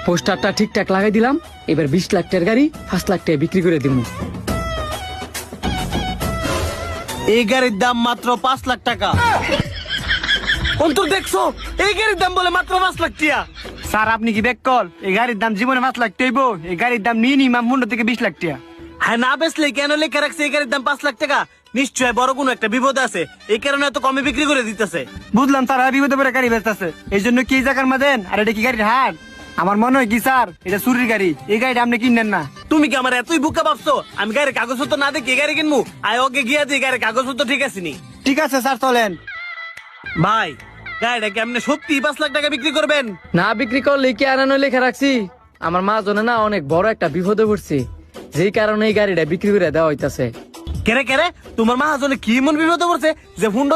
পোস্টারটা ঠিকঠাক লাগাই দিলাম, এবার 20 লাখ টাকার গাড়ি 5 লাখ টাকা বিক্রি করে দিব। এই গাড়ির দাম মাত্র 5 লাখ টাকা। অন্তর দেখছো, এই গাড়ির দাম বলে মাত্র 5 লাখ টাকা। স্যার আপনি কি বেকল? এই গাড়ির দাম জীবনে 5 লাখ টাইব, এই গাড়ির দাম মিনিমাম 15 থেকে 20 লাখ টাকা। হ্যাঁ, না বেচলে কেন লেখা রাখছে এই গাড়ির দাম 5 লাখ টাকা? নিশ্চয় বড় কোনো একটা বিপদ আছে, এই কারণে এত কমে বিক্রি করে দিতেছে। বুঝলাম স্যার, বিপদে পরে গাড়ি বেচতেছে, এই জন্য কি জায়গার মাঝেন? আর এটা কি গাড়ির হাট? আমার মনে হয় কি স্যার, এটা চুরির গাড়ি, এই গাড়িটা আপনি কিনেন না। তুমি কি আমার এতই বুকা ভাবছো আমি গাড়ির কাগজপত্র না দেখি এই গাড়ি কিনবো? আয় ওকে গিয়া দিয়ে গাড়ির কাগজপত্র ঠিক আছে নি? ঠিক আছে স্যার, চলেন। ভাই, গাড়িটা কি আপনি সত্যি 5 লাখ টাকা বিক্রি করবেন? না বিক্রি করলে কি আনানো লেখা রাখছি? আমার মা জনে না অনেক বড় একটা বিপদে পড়ছে, যেই কারণে এই গাড়িটা বিক্রি করে দেওয়া হইতাছে। কেরে কেরে, তোমার মহাজনে কি এমন বিপদে পড়ছে যে হুন্ডা